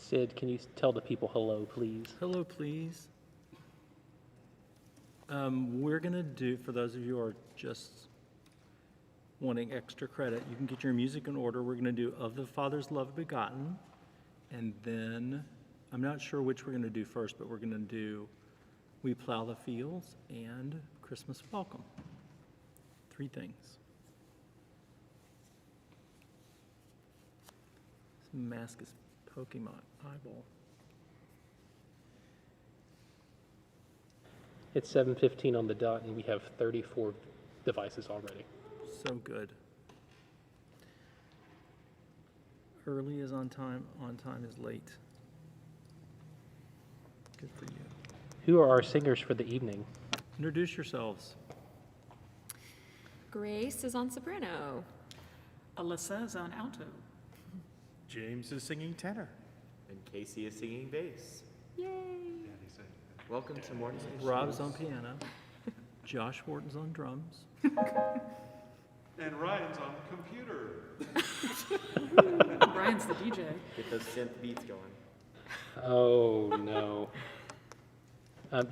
Sid, can you tell the people hello, please? Hello, please. We're going to do, for those of you who are just wanting extra credit, you can get your music in order. We're going to do Of the Father's Love Begotten, and then I'm not sure which we're going to do first, but we're going to do We Plow the Fields and Christmas Welcome. 3 things. This mask is poking my eyeball. It's 7:15 on the dot, and we have 34 devices already. So good. Early is on time is late. Good for you. Who are our singers for the evening? Introduce yourselves. Grace is on soprano. Alyssa is on alto. James is singing tenor. And Casey is singing bass. Yay! Welcome to Morning Station. Rob's on piano. Josh Wharton's on drums. And Ryan's on computer. Brian's the DJ. Get those synth beats going. Oh, no.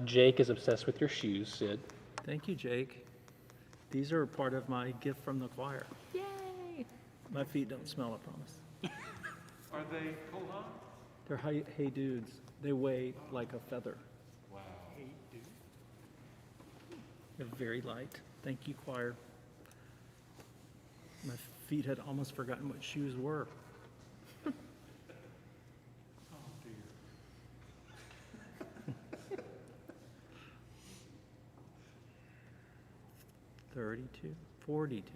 Jake is obsessed with your shoes, Sid. Thank you, Jake. These are part of my gift from the choir. Yay! My feet don't smell, I promise. Are they Kohan? They're hey dudes. They weigh like a feather. Wow. Hey, dude. They're very light. Thank you, choir. My feet had almost forgotten what shoes were. Oh, dear. 32, 42.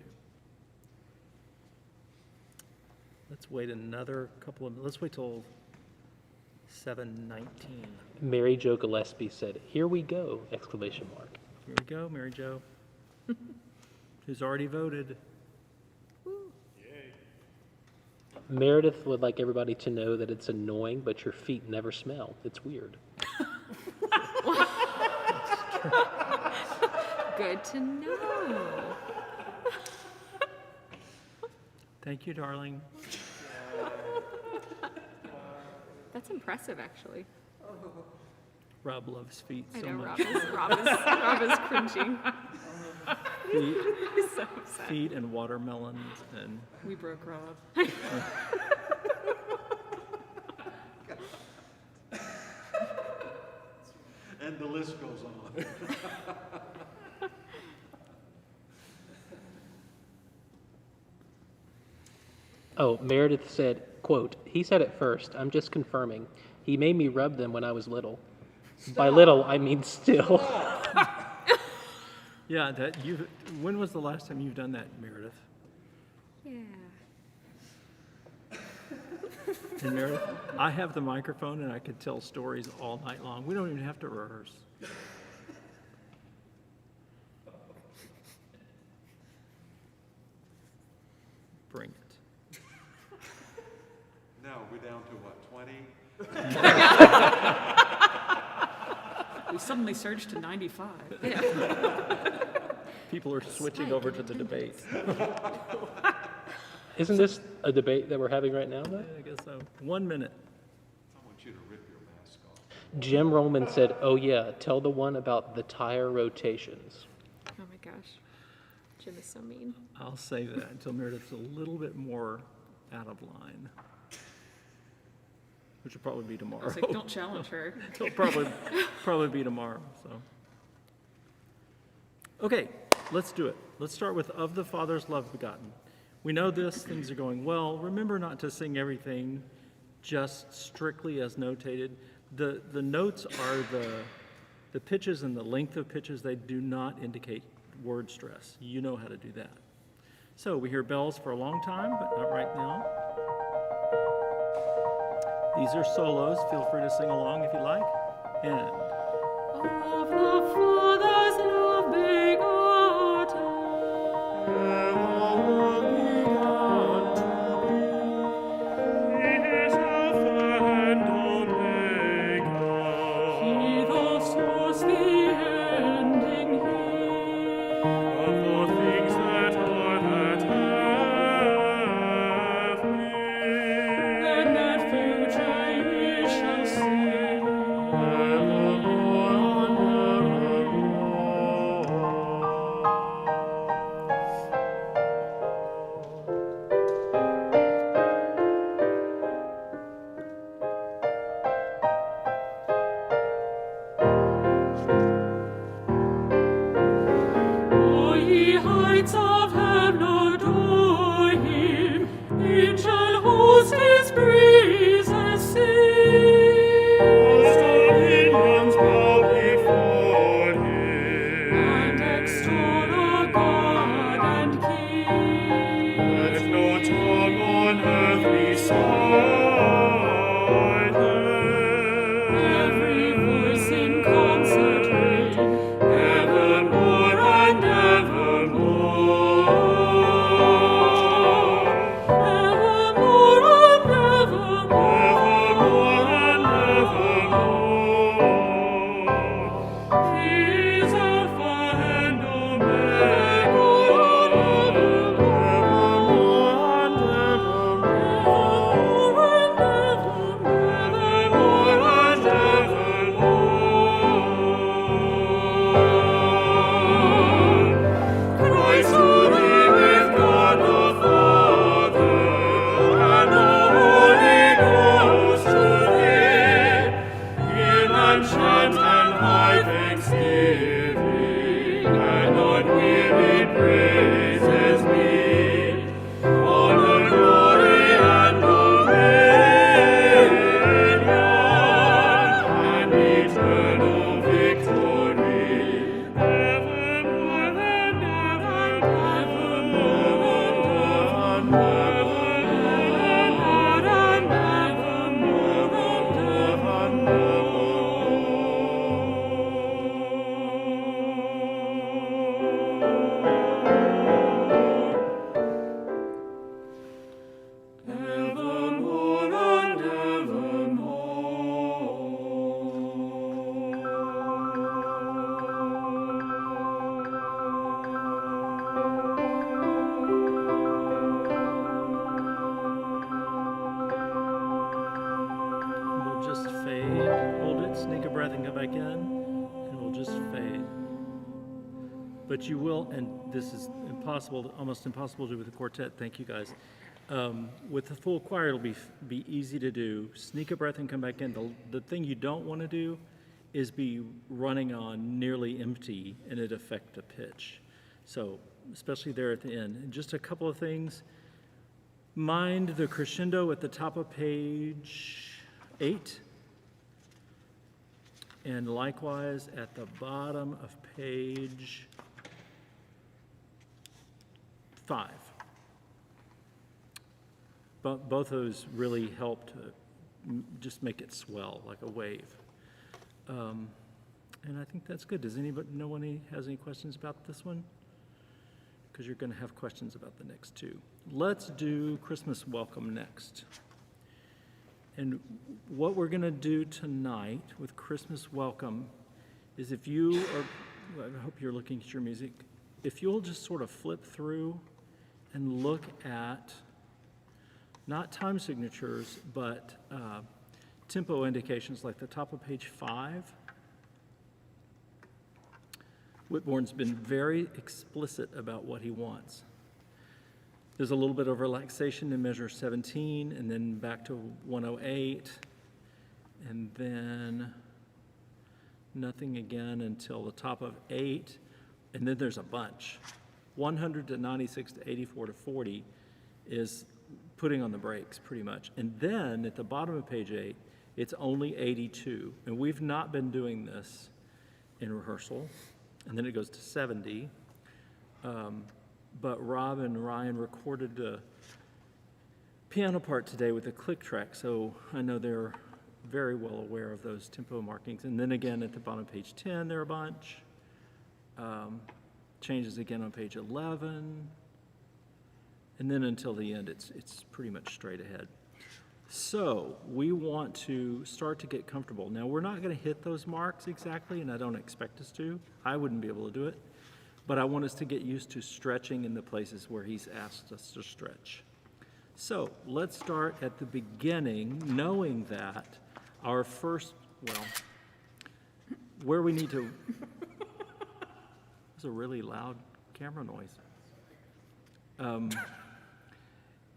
Let's wait another couple of, let's wait till 7:19. Mary Jo Gillespie said, "Here we go!" Exclamation mark. Here we go, Mary Jo. Who's already voted. Meredith would like everybody to know that it's annoying, but your feet never smell. It's weird. Good to know. Thank you, darling. That's impressive, actually. Rob loves feet I so know much. Rob is cringing. Feet, He's so upset. feet and watermelons and We broke Rob. And the list goes on. Oh, Meredith said, quote, "He said it first. I'm just confirming. He made me rub them when I was little. By little, I mean still." yeah, when was the last time you've done that, Meredith? Yeah. And Meredith, I have the microphone and I could tell stories all night long. We don't even have to rehearse. Bring it. Now we're down to what, 20? We suddenly surged to 95. People are switching over to the debate. Isn't this a debate that we're having right now, though? I guess so. 1 minute. I want you to rip your mask off. Jim Rollman said, "Oh yeah, tell the one about the tire rotations." Oh my gosh. Jim is so mean. I'll save that until Meredith's a little bit more out of line. Which will probably be I tomorrow. was like, don't challenge her. It'll probably be tomorrow, so. Okay, let's do it. Let's start with Of the Father's Love Begotten. We know this, things are going well. Remember not to sing everything just strictly as notated. The notes are the pitches and the length of pitches. They do not indicate word stress. You know how to do that. So we hear bells for a long time, but not right now. These are solos. Feel free to sing along if you like. And Of the Father's love begotten. He thus was the ending here. And that future The heights of heaven adore him, angel hosts his praises sing. Vast dominions bow before him, And extol our God and King. let no tongue on earth be silent. Every voice in concert ring, Evermore and evermore. evermore and evermore. Evermore and evermore. He is Alpha and Omega. Evermore and Christ who be with God the Father and the Holy Ghost to thee, him and chant and high thanksgiving and unwearied praises be. Honor, glory, and dominion, and eternal victory, evermore and evermore and We'll just fade. Hold it, sneak a breath and come back in, and we'll just fade. But you will, and this is impossible, almost impossible to do with the quartet. Thank you guys. With the full choir, it'll be easy to do. Sneak a breath and come back in. The thing you don't want to do is be running on nearly empty and it affect the pitch. So, especially there at the end. And just a couple of things. Mind the crescendo at the top of page 8. And likewise at the bottom of page 5. But both those really help to just make it swell like a wave. And I think that's good. Does anybody, no one has any questions about this one? Because you're going to have questions about the next two. Let's do Christmas Welcome next. And what we're going to do tonight with Christmas Welcome is if you are, I hope you're looking at your music, if you'll just sort of flip through and look at not time signatures, but tempo indications like the top of page 5. Whitbourne's been very explicit about what he wants. There's a little bit of relaxation in measure 17, and then back to 108, and then nothing again until the top of 8, and then there's a bunch. 100 to 96 to 84 to 40 is putting on the brakes pretty much. And then at the bottom of page 8, it's only 82, and we've not been doing this in rehearsal. And then it goes to 70. But Rob and Ryan recorded the piano part today with a click track, so I know they're very well aware of those tempo markings. And then again at the bottom of page 10, there are a bunch. Changes again on page 11. And then until the end, it's pretty much straight ahead. So we want to start to get comfortable. Now, we're not going to hit those marks exactly, and I don't expect us to. I wouldn't be able to do it. But I want us to get used to stretching in the places where he's asked us to stretch. So let's start at the beginning, knowing that our first, well, where we need to, there's a really loud camera noise.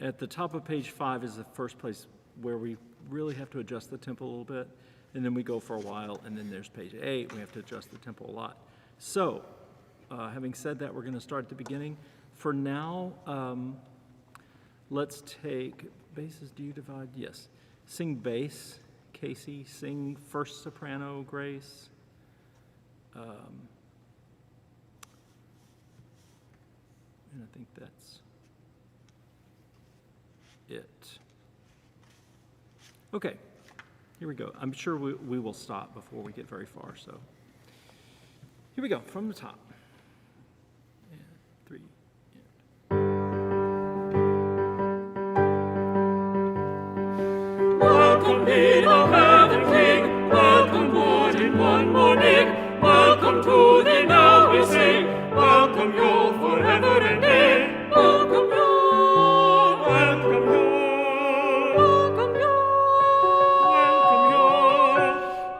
At the top of page 5 is the first place where we really have to adjust the tempo a little bit, and then we go for a while, and then there's page 8, we have to adjust the tempo a lot. So, having said that, we're going to start at the beginning. For now, let's take basses. Do you divide? Yes. Sing bass, Casey. Sing first soprano, Grace. And I think that's it. Okay, here we go. I'm sure we will stop before we get very far, so. Here we go, from the top. And 3, Welcome be the heaven King, welcome Lord in one morning, welcome to thee now we sing, welcome you forever and day, welcome you, welcome you, welcome you,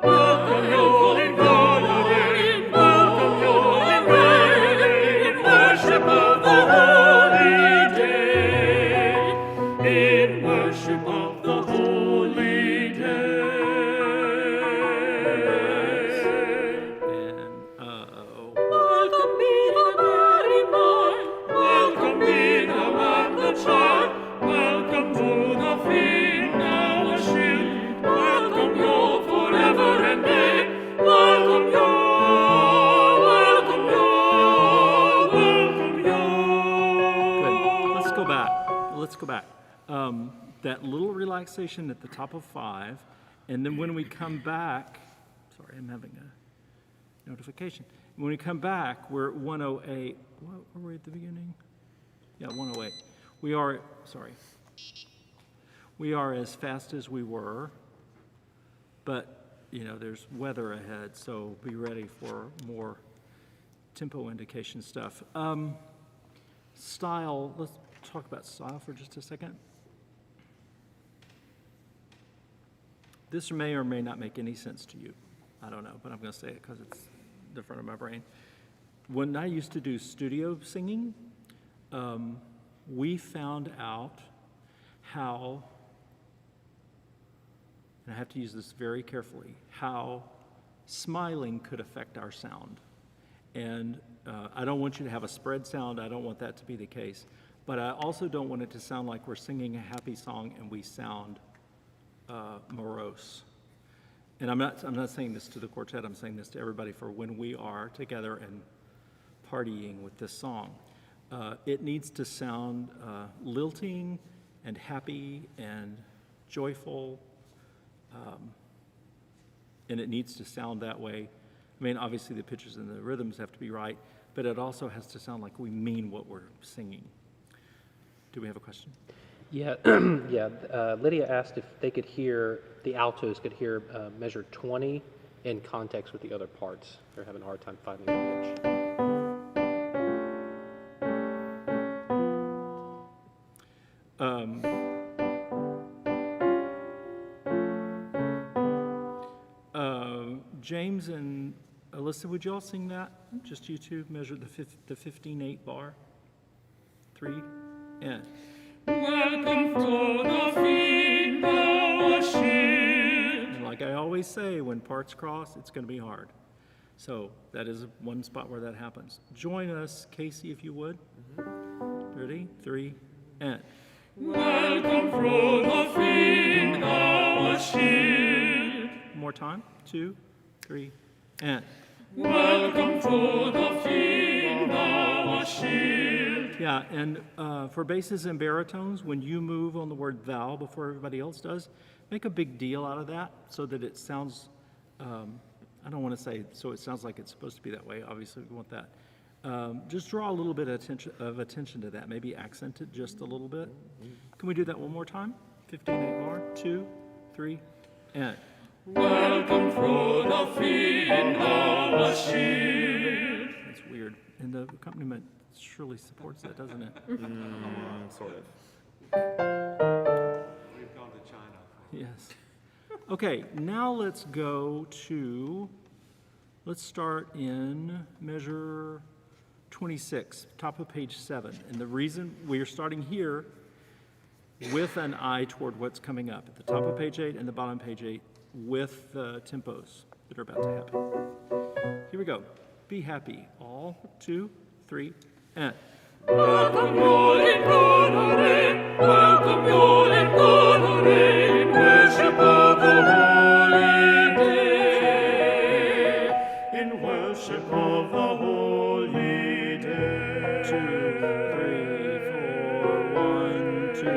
welcome you, in glory, welcome you in reign, in worship of the holy day, in worship of the holy day. Welcome be the Mary Mine, welcome be the Lamb the Child, welcome to the feet now a shield, welcome you forever and day, welcome you, welcome you, welcome you. Good. Let's go back. Let's go back. That little relaxation at the top of 5, and then when we come back, sorry, I'm having a notification. When we come back, we're at 108. What were we at the beginning? Yeah, 108. We are, sorry. We are as fast as we were, but, you know, there's weather ahead, so be ready for more tempo indication stuff. Style, let's talk about style for just a second. This may or may not make any sense to you. I don't know, but I'm going to say it because it's the front of my brain. When I used to do studio singing, we found out how, and I have to use this very carefully, how smiling could affect our sound. And I don't want you to have a spread sound. I don't want that to be the case. But I also don't want it to sound like we're singing a happy song and we sound morose. And I'm not saying this to the quartet, I'm saying this to everybody for when we are together and partying with this song. It needs to sound lilting and happy and joyful, and it needs to sound that way. I mean, obviously the pitches and the rhythms have to be right, but it also has to sound like we mean what we're singing. Do we have a question? Yeah, Lydia asked if they could hear, the altos could hear measure 20 in context with the other parts. They're having a hard time finding the pitch. James and Alyssa, would you all sing that? Just you two, measure the 15/8 bar. 3, and. Welcome to the feet now a shield. And like I always say, when parts cross, it's going to be hard. So that is one spot where that happens. Join us, Casey, if you would. Ready? 3, and. Welcome through the feet now a shield. One more time. 2, 3, and. Welcome to the feet now a shield. Yeah, and for basses and baritones, when you move on the word thou before everybody else does, make a big deal out of that so that it sounds, I don't want to say so it sounds like it's supposed to be that way. Obviously, we want that. Just draw a little bit of attention to that. Maybe accent it just a little bit. Can we do that one more time? 15/8 bar. 2, 3, and. Welcome through the feet now a shield. That's weird. And the accompaniment surely supports that, doesn't it? Sort of. We've gone to China. Yes. Okay, now let's go to, let's start in measure 26, top of page 7. And the reason we are starting here with an eye toward what's coming up at the top of page 8 and the bottom of page 8 with the tempos that are about to happen. Here we go. Be happy. All, 2, 3, and. Welcome all in God array, welcome all in God array, in worship of the holy day, in worship of the holy day. 2, 3, 4, 1, 2,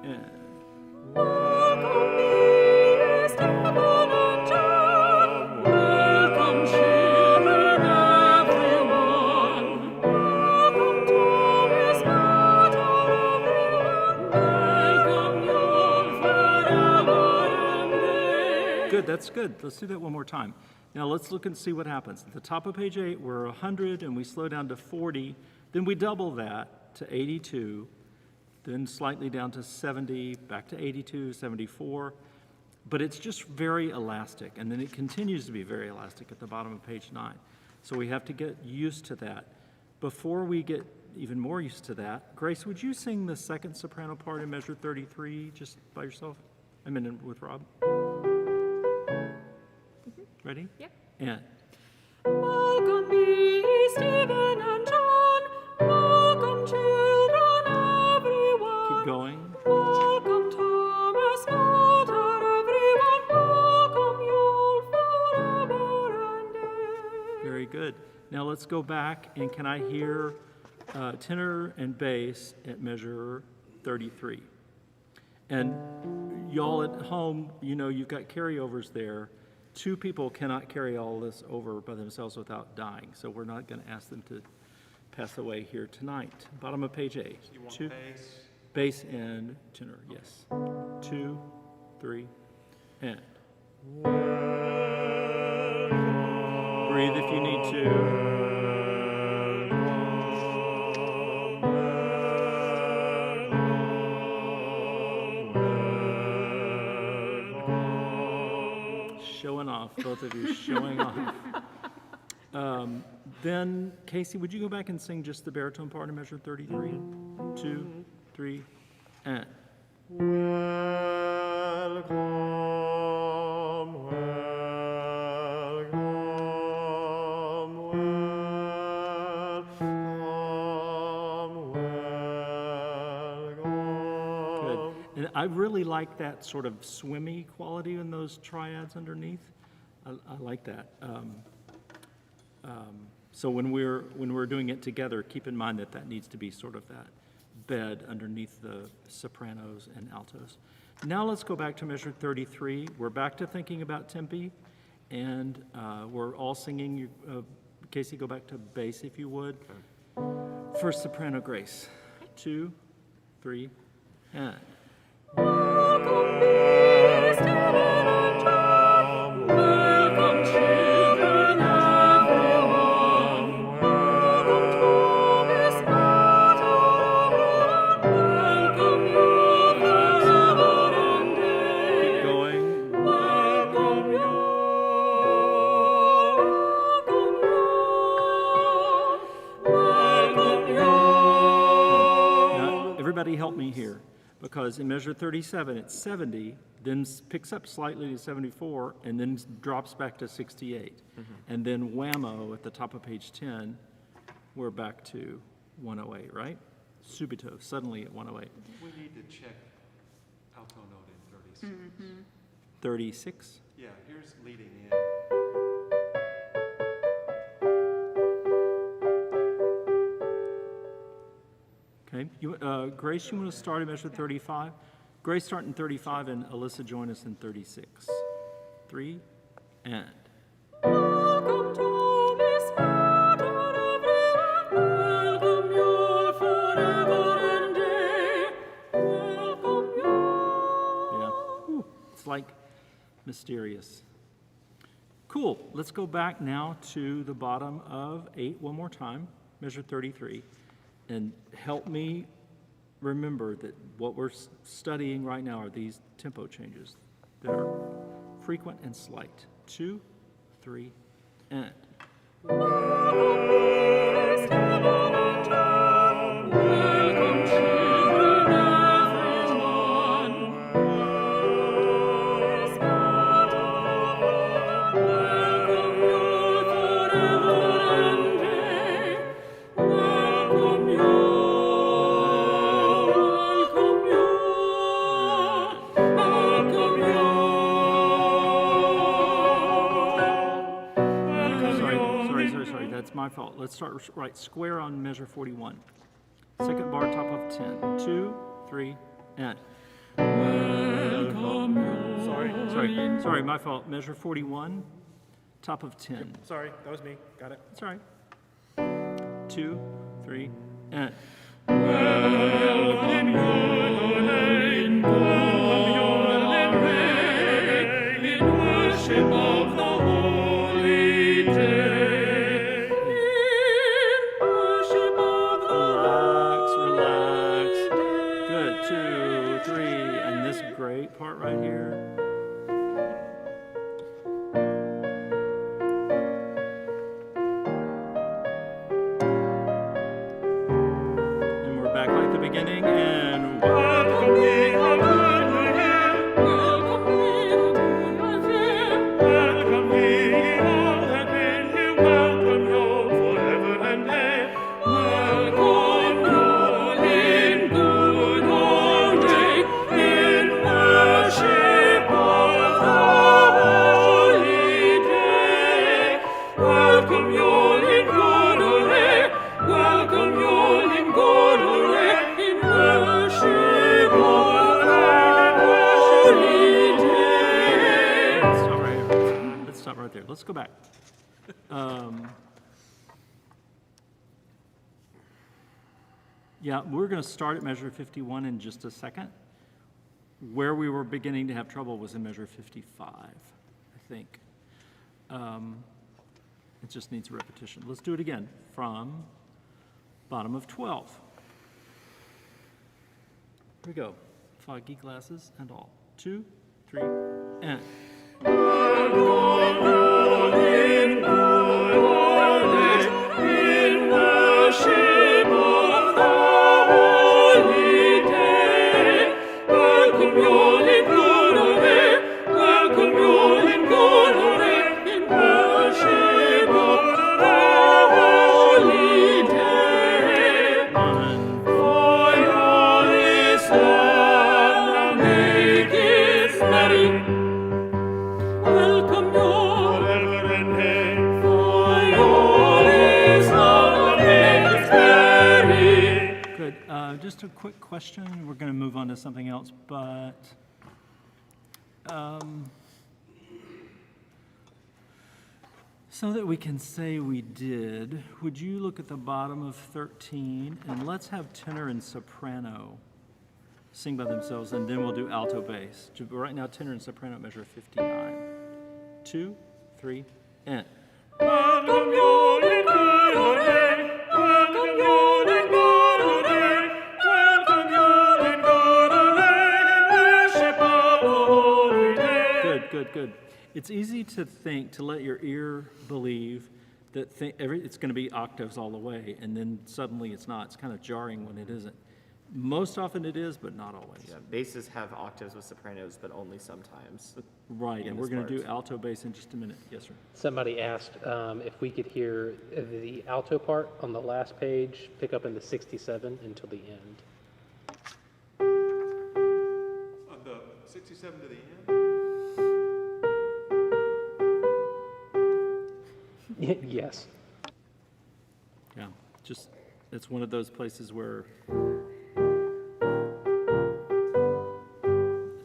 and. Welcome me, Stephen and John, welcome children everyone, welcome Thomas, Matt, everyone, welcome you all forever and day. Good, that's good. Let's do that one more time. Now let's look and see what happens. At the top of page 8, we're 100, and we slow down to 40. Then we double that to 82, then slightly down to 70, back to 82, 74. But it's just very elastic, and then it continues to be very elastic at the bottom of page 9. So we have to get used to that. Before we get even more used to that, Grace, would you sing the second soprano part in measure 33 just by yourself? I mean, with Rob. Ready? Yep. And. Welcome me, Stephen and John, welcome children everyone. Keep going. Welcome Thomas, Matter, everyone, welcome you all forever and day. Very good. Now let's go back, and can I hear tenor and bass at measure 33? And y'all at home, you know you've got carryovers there. 2 people cannot carry all this over by themselves without dying, so we're not going to ask them to pass away here tonight. Bottom of page 8. You want 2, bass? bass and tenor, yes. 2, 3, and. Breathe if you need to. Showing off, both of you showing off. Then, Casey, would you go back and sing just the baritone part in measure 33? 2, 3, and. Good. And I really like that sort of swimmy quality in those triads underneath. I like that. So when we're doing it together, keep in mind that needs to be sort of that bed underneath the sopranos and altos. Now let's go back to measure 33. We're back to thinking about tempi, and we're all singing. Casey, go back to bass if you would. First soprano, Grace. 2, 3, and. Welcome me, Stephen and John, welcome children everyone, welcome Thomas, Matter, everyone, welcome you forever and day. Keep going. Welcome you, welcome you. Now, everybody help me here, because in measure 37, it's 70, then picks up slightly to 74, and then drops back to 68. And then whammo at the top of page 10, we're back to 108, right? Subito, suddenly at 108. We need to check alto note in 36. 36. Yeah, here's leading in. Okay. Grace, you want to start at measure 35? Grace start in 35, and Alyssa join us in 36. 3, and. Welcome Thomas, Matter, everyone, welcome you all forever and day. Welcome you. Yeah. Ooh, it's like mysterious. Cool. Let's go back now to the bottom of 8 one more time, measure 33, and help me remember that what we're studying right now are these tempo changes that are frequent and slight. 2, 3, and. Welcome me, Stephen and John, welcome children everyone, welcome Thomas, Matter, everyone, welcome you that's my fault. Let's start right square on measure 41. Second bar, top of 10. 2, 3, and. Sorry, my fault. Measure 41, top of 10. Sorry, that was me. Got it. That's all right. 2, 3, and. Relax. Good. 2, 3, and this great part right here. And we're back like the beginning, and Welcome ye, O good New Year. Welcome ye, all that been here. Welcome you forever and day. Welcome you in good array, in worship of the holy day. Welcome you in good array. Welcome you in good array, in worship of the holy day. let's stop right there. Let's go back. Yeah, we're going to start at measure 51 in just a second. Where we were beginning to have trouble was in measure 55, I think. It just needs a repetition. Let's do it again from bottom of 12. Here we go. Foggy glasses and all. 2, 3, and. In worship of the holy day. Welcome you in good array. Welcome you in good array. In worship of the holy day. For your is love, make it merry. Welcome you forever and day. For your is love, make it merry. Good. Just a quick question. We're going to move on to something else, but so that we can say we did, would you look at the bottom of 13 and let's have tenor and soprano sing by themselves, and then we'll do alto bass. Right now, tenor and soprano measure 59. 2, 3, and. Welcome you in good array. Welcome you in good array. Welcome you in good array. In worship of the holy day. Good. It's easy to let your ear believe that it's going to be octaves all the way, and then suddenly it's not. It's kind of jarring when it isn't. Most often it is, but not always. Yeah, basses have octaves with sopranos, but only sometimes. Right, in and this we're going to do part. alto bass in just a minute. Yes, sir. Somebody asked if we could hear the alto part on the last page, pick up in the 67 until the end. On the 67 to the end? Yes. Yeah, just, it's one of those places where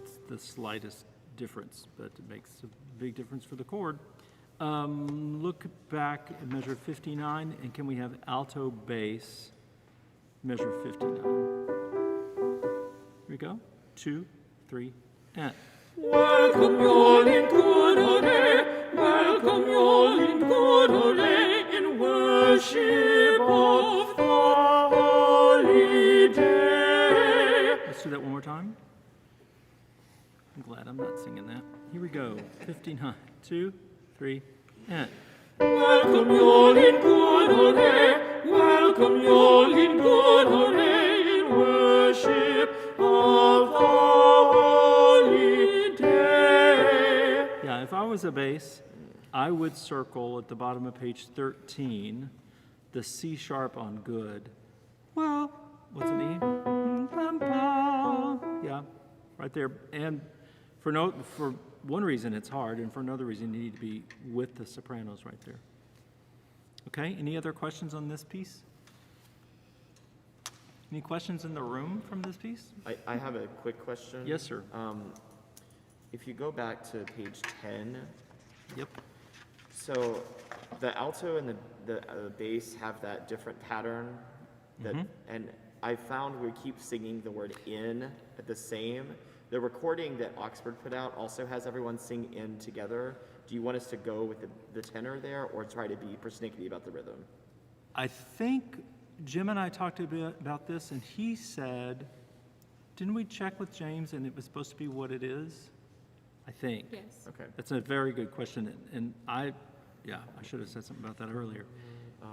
it's the slightest difference, but it makes a big difference for the chord. Look back at measure 59, and can we have alto bass, measure 59? Here we go. 2, 3, and. Welcome you in good array. Welcome you in good array. In worship of the holy day. Let's do that one more time. I'm glad I'm not singing that. Here we go. 59. 2, 3, and. Welcome you in good array. Welcome you in good array. In worship of the holy day. Yeah, if I was a bass, I would circle at the bottom of page 13 the C sharp on good. Well, what's an E? Yeah, right there. And for one reason it's hard, and for another reason you need to be with the sopranos right there. Okay, any other questions on this piece? Any questions in the room from this piece? I have a quick question. Yes, sir. If you go back to page 10, Yep. so the alto and the bass have that different pattern, that, and I found we keep singing the word in at the same. The recording that Oxford put out also has everyone sing in together. Do you want us to go with the tenor there, or try to be persnickety about the rhythm? I think Jim and I talked a bit about this, and he said, didn't we check with James and it was supposed to be what it is? I think. Yes. Okay. That's a very good question, and I should have said something about that earlier.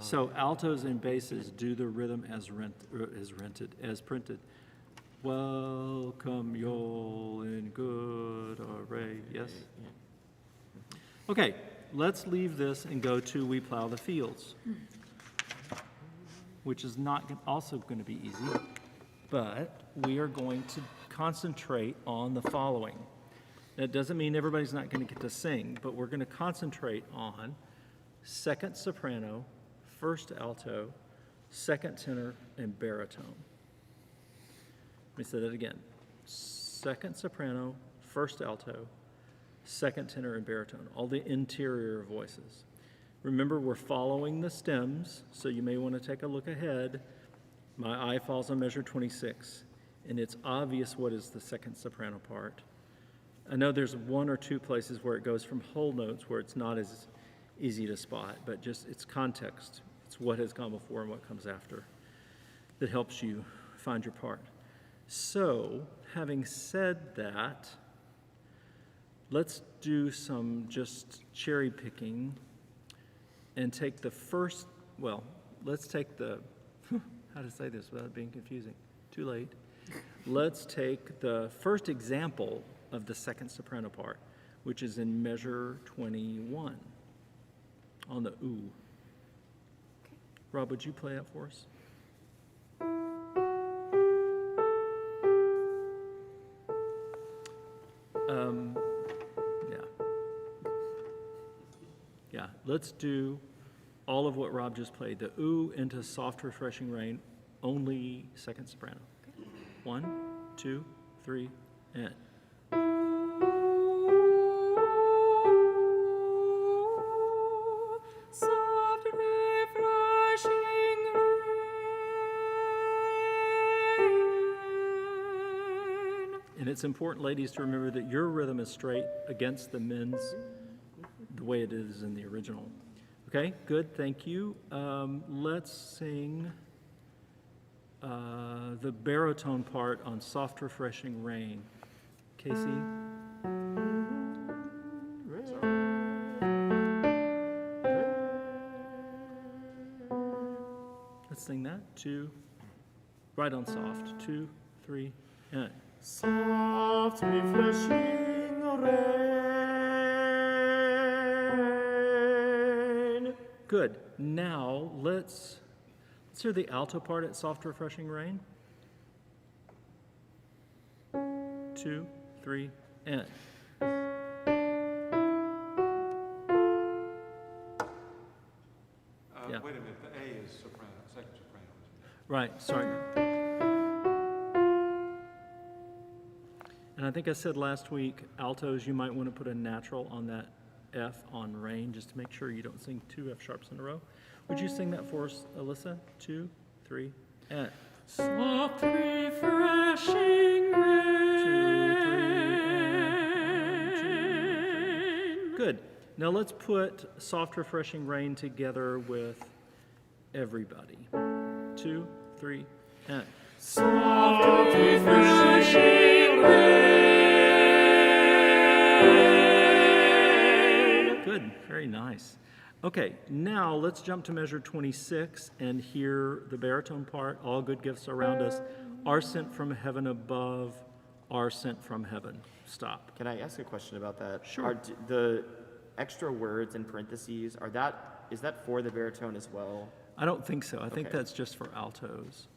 So altos and basses do the rhythm as printed. Welcome y'all in good array. Yes? Okay, let's leave this and go to We Plow the Fields, which is not also going to be easy, but we are going to concentrate on the following. That doesn't mean everybody's not going to get to sing, but we're going to concentrate on second soprano, first alto, second tenor, and baritone. Let me say that again. Second soprano, first alto, second tenor, and baritone, all the interior voices. Remember, we're following the stems, so you may want to take a look ahead. My eye falls on measure 26, and it's obvious what is the second soprano part. I know there's one or two places where it goes from whole notes where it's not as easy to spot, but just it's context. It's what has gone before and what comes after that helps you find your part. So, having said that, let's do some just cherry picking and take the first, let's take the, how to say this without being confusing? Too late. Let's take the first example of the second soprano part, which is in measure 21 on the ooh. Rob, would you play that for us? Yeah, let's do all of what Rob just played. The ooh into soft, refreshing rain, only second soprano. 1, 2, 3, and. Soft, refreshing rain. And it's important, ladies, to remember that your rhythm is straight against the men's, the way it is in the original. Okay, good, thank you. Let's sing the baritone part on Soft Refreshing Rain. Casey? Let's sing that. 2, right on soft. 2, 3, and. Soft, refreshing rain. Good. Now let's hear the alto part at Soft Refreshing Rain. 2, 3, and. Yeah. Wait a minute, the A is soprano, second soprano. Right, sorry. And I think I said last week, altos, you might want to put a natural on that F on rain, just to make sure you don't sing 2 F sharps in a row. Would you sing that for us, Alyssa? 2, 3, and. Soft, refreshing rain. 2, 3, and 1, 2, 3. Good. Now let's put Soft Refreshing Rain together with everybody. 2, 3, and. Soft, refreshing rain. Good, very nice. Okay, now let's jump to measure 26 and hear the baritone part. All good gifts around us are sent from heaven above, are sent from heaven. Stop. Can I ask a question about that? Sure. The extra words in parentheses, is that for the baritone as well? I don't think so. I think Okay. that's just for altos.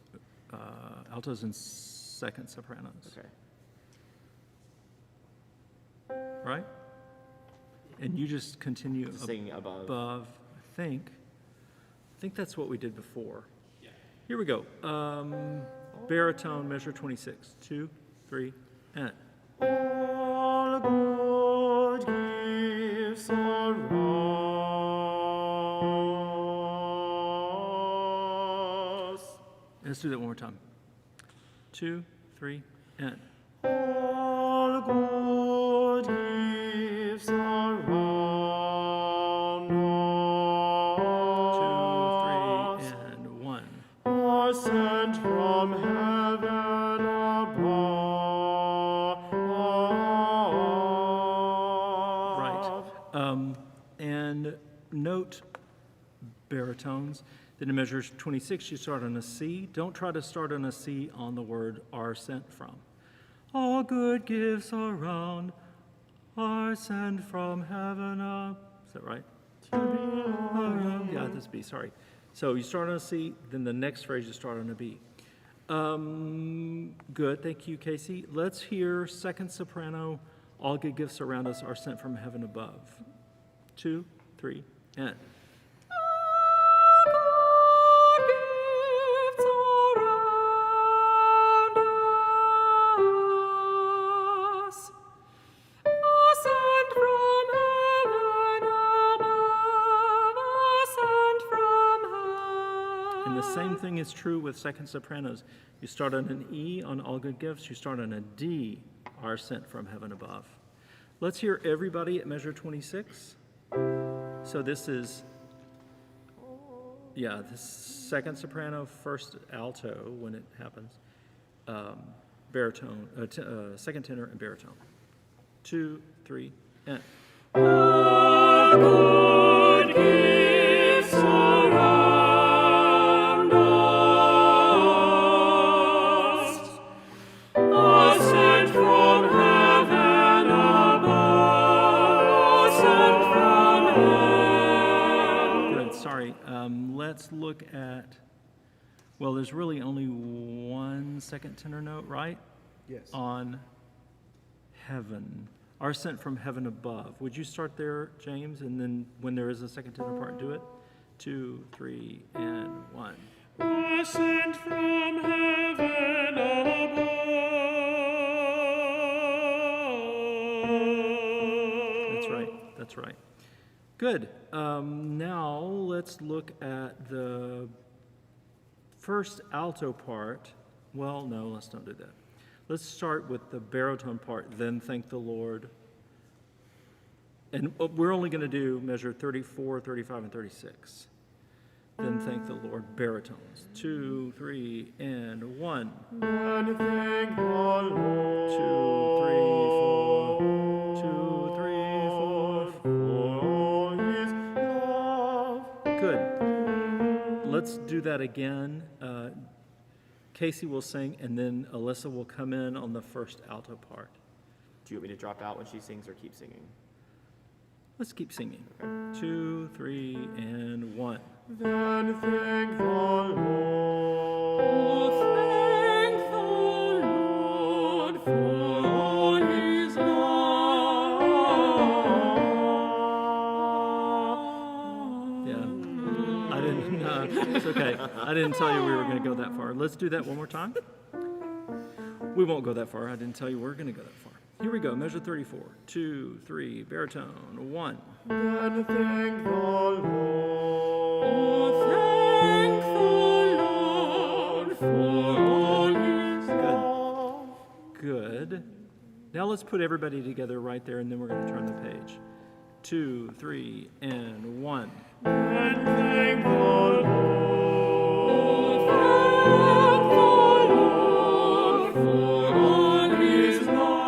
Altos and second sopranos. Okay. Right? And you just continue Sing above. above, I think. I think that's what we did before. Yeah. Here we go. Baritone, measure 26. 2, 3, and. All good gifts around us. Let's do that one more time. 2, 3, and. All good gifts around us. 2, 3, and 1. Are sent from heaven above. Right. And note baritones. Then in measure 26, you start on a C. Don't try to start on a C on the word are sent from. All good gifts around are sent from heaven up. Is that right? Yeah, that's B, sorry. So you start on a C, then the next phrase you start on a B. Good, thank you, Casey. Let's hear second soprano. All good gifts around us are sent from heaven above. 2, 3, and. And the same thing is true with second sopranos. You start on an E on all good gifts, you start on a D, are sent from heaven above. Let's hear everybody at measure 26. So this is, yeah, the second soprano, first alto when it happens, baritone, second tenor and baritone. 2, 3, and. Good gifts around us are sent from heaven above, sent from heaven. Good, sorry. Let's look at, well, there's really only one second tenor note, right? Yes. On heaven. Are sent from heaven above. Would you start there, James? And then when there is a second tenor part, do it. 2, 3, and 1. Are sent from heaven above. That's right. That's right. Good. Now let's look at the first alto part. Well, no, let's not do that. Let's start with the baritone part, then thank the Lord. And we're only going to do measure 34, 35, and 36. Then thank the Lord, baritones. 2, 3, and 1. Then thank the Lord. 2, 3, 4. 2, 3, 4. For his love. Good. Let's do that again. Casey will sing, and then Alyssa will come in on the first alto part. Do you want me to drop out when she sings or keep singing? Let's keep singing. 2, 3, and 1. Then thank the Lord. Thank the Lord for all his love. Yeah. I didn't, it's okay. I didn't tell you we were going to go that far. Let's do that one more time. We won't go that far. I didn't tell you we were going to go that far. Here we go. Measure 34. 2, 3, baritone. 1. Then thank the Lord. Thank the Lord for all his love. Good. Now let's put everybody together right there, and then we're going to turn the page. 2, 3, and 1. And thank the Lord. Thank the Lord for all his love.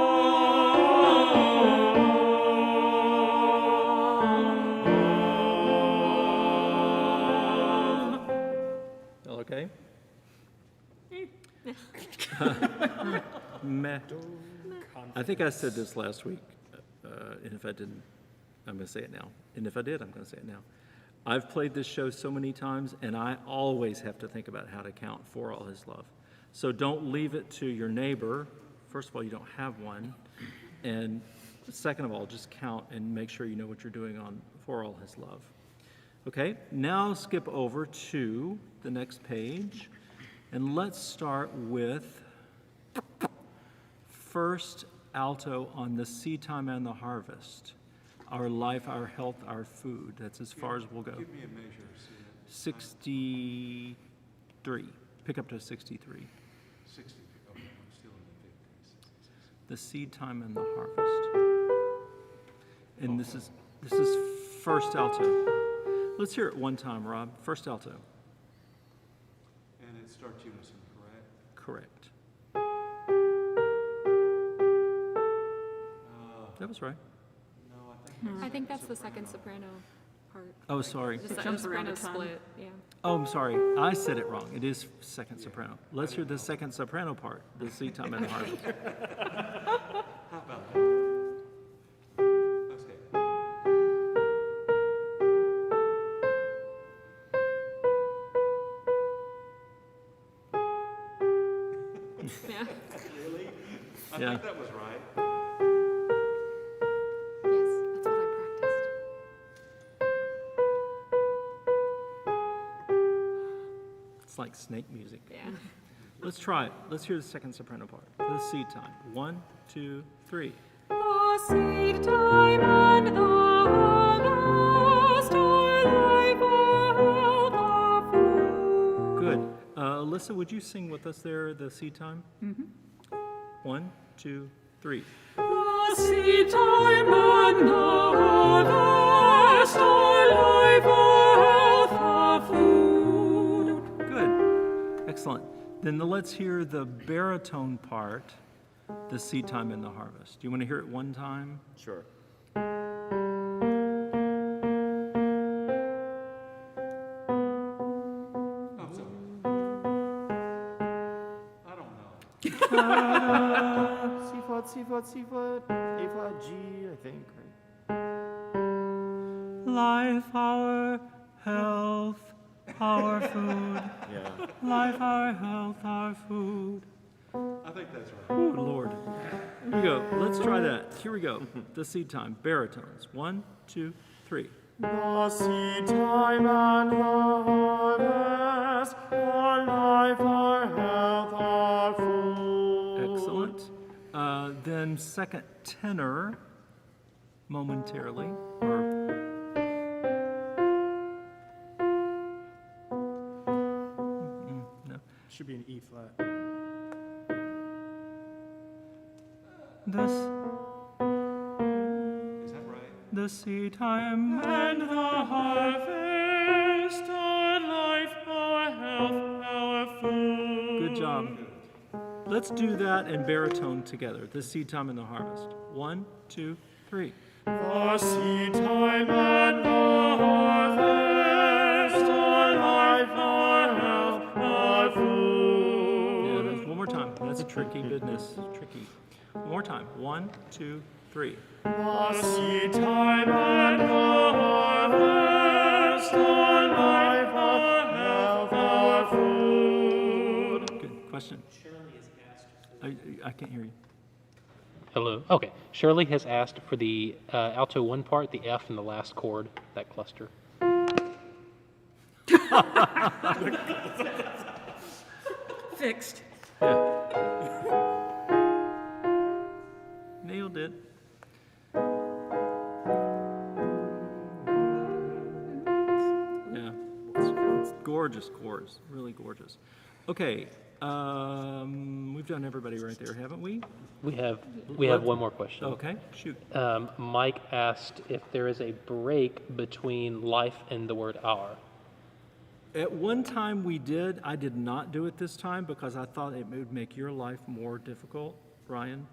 Okay? Meh. I think I said this last week, and if I didn't, I'm going to say it now. And if I did, I'm going to say it now. I've played this show so many times, and I always have to think about how to count for all his love. So don't leave it to your neighbor. First of all, you don't have one. And second of all, just count and make sure you know what you're doing on for all his love. Okay, now skip over to the next page, and let's start with first alto on the seed time and the harvest. Our life, our health, our food. That's as far as we'll go. Give me a measure, see 63. Pick up to 63. 60, okay, I'm still in the 50s. The seed time and the harvest. And this is first alto. Let's hear it one time, Rob. First alto. And it starts unison, correct? Correct. That was right. No, I think that's the second soprano part. Oh, sorry. Just the jumps around soprano a ton. split, yeah. Oh, I'm sorry. I said it wrong. It is second soprano. Let's hear the second soprano part, the seed time and the harvest. How about that? Okay. Yeah. Really? I Yeah. think that was right. Yes, that's what I practiced. It's like snake music. Yeah. Let's try it. Let's hear the second soprano part. The seed time. 1, 2, 3. The seed time and the harvest, our life, our health, our food. Good. Alyssa, would you sing with us there, the seed time? Mm-hmm. 1, 2, 3. The seed time and the harvest, our life, our health, our food. Good. Excellent. Then let's hear the baritone part, the seed time and the harvest. Do you want to hear it one time? Sure. I'm sorry. I don't know. C flat, C flat, C flat, A flat, G, I think, right? Life, our health, our food. Yeah. Life, our health, our food. I think that's right. Oh, Lord. Here we go. Let's try that. Here we go. The seed time. Baritones. 1, 2, 3. The seed time and the harvest, our life, our health, our food. Excellent. Then second tenor, momentarily. Or no. Should be an E flat. This. Is that right? The seed time And the harvest, our life, our health, our food. Good job. Let's do that in baritone together. The seed time and the harvest. 1, 2, 3. The seed time and the harvest, our life, our health, our food. Yeah, that's one more time. That's a tricky business. Tricky. One more time. 1, 2, 3. The seed time and the harvest, our life, our health, our food. Good question. I can't hear you. Hello. Okay. Shirley has asked for the alto 1 part, the F in the last chord, that cluster. Fixed. Nailed it. Yeah, it's gorgeous chords, really gorgeous. Okay, we've done everybody right there, haven't we? We have one more question. Okay, shoot. Mike asked if there is a break between life and the word our. At one time we did. I did not do it this time because I thought it would make your life more difficult, Ryan,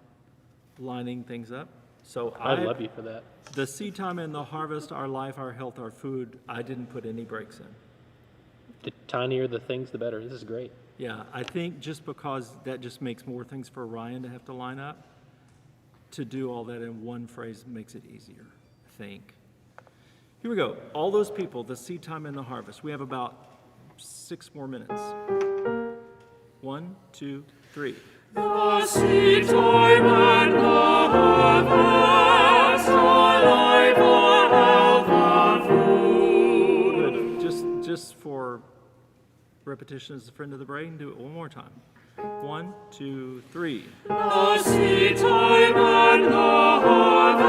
lining things up. So I love you for that. The seed time and the harvest, our life, our health, our food, I didn't put any breaks in. The tinier the things, the better. This is great. Yeah, I think just because that just makes more things for Ryan to have to line up, to do all that in one phrase makes it easier, I think. Here we go. All those people, the seed time and the harvest. We have about 6 more minutes. 1, 2, 3. The seed time and the harvest, our life, our health, our food. Good. Repetition is the friend of the brain. Do it one more time. 1, 2, 3. The seed time and the harvest,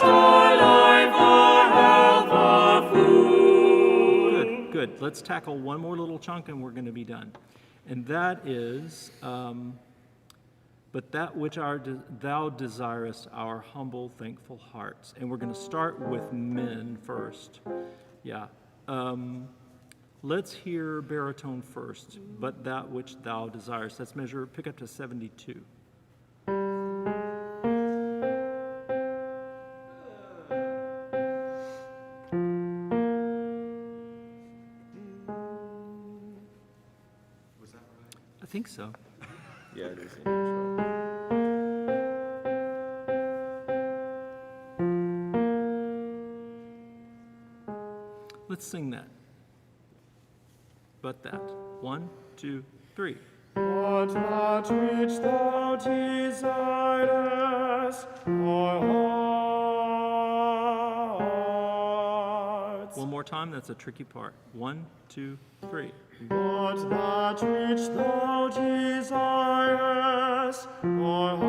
our life, our health, our food. Good, good. Let's tackle one more little chunk and we're going to be done. And that is, but that which thou desirest, our humble, thankful hearts. And we're going to start with men first. Yeah. Let's hear baritone first, but that which thou desirest. Let's pick up to 72. Was that right? I think so. Yeah, there's the intro. Let's sing that. But that. 1, 2, 3. But that which thou desirest, our hearts. One more time. That's a tricky part. 1, 2, 3. But that which thou desirest, our hearts.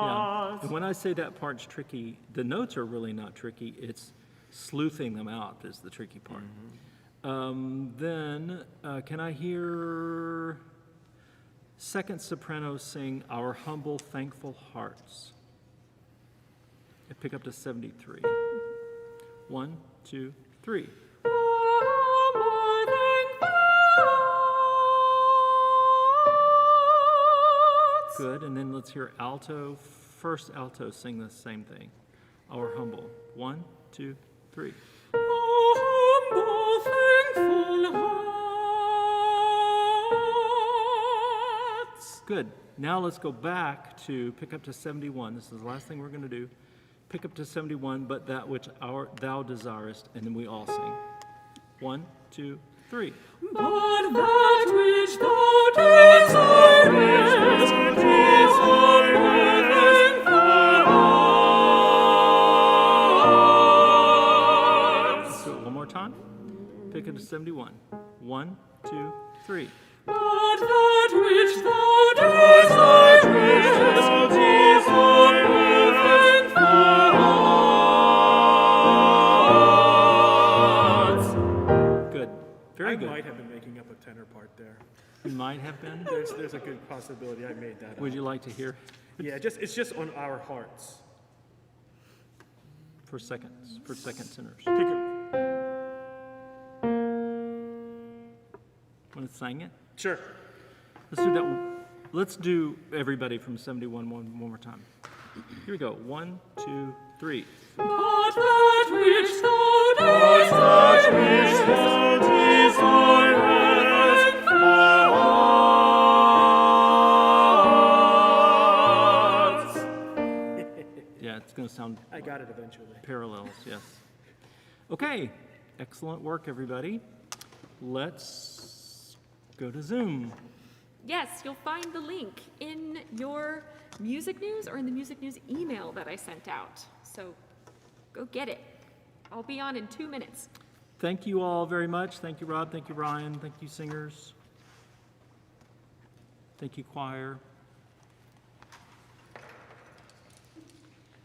Yeah. And when I say that part's tricky, the notes are really not tricky. It's sleuthing them out is the tricky part. Then, can I hear second soprano sing Our Humble, Thankful Hearts? And pick up to 73. 1, 2, 3. Good, and then let's hear alto, first alto sing the same thing. Our humble. 1, 2, 3. Humble, thankful hearts. Good. Now let's go back to pick up to 71. This is the last thing we're going to do. Pick up to 71, but that which thou desirest, and then we all sing. 1, 2, 3. But that which thou desirest, Do it one more time. Pick up to 71. 1, 2, 3. but that which thou desirest, Good. Very I good. might have been making up a tenor part there. You might have been. There's a good possibility I made that Would up. you like to hear Yeah, it's just on our hearts. for second tenors? Pick it. Want to sing it? Sure. Let's do that. Let's do everybody from 71 one more time. Here we go. 1, 2, 3. but that which thou desirest, Yeah, it's going to sound I got it eventually. parallels, yes. Okay, excellent work, everybody. Let's go to Zoom. Yes, you'll find the link in your music news or in the music news email that I sent out. So go get it. I'll be on in 2 minutes. Thank you all very much. Thank you, Rob. Thank you, Ryan. Thank you, singers. Thank you, choir.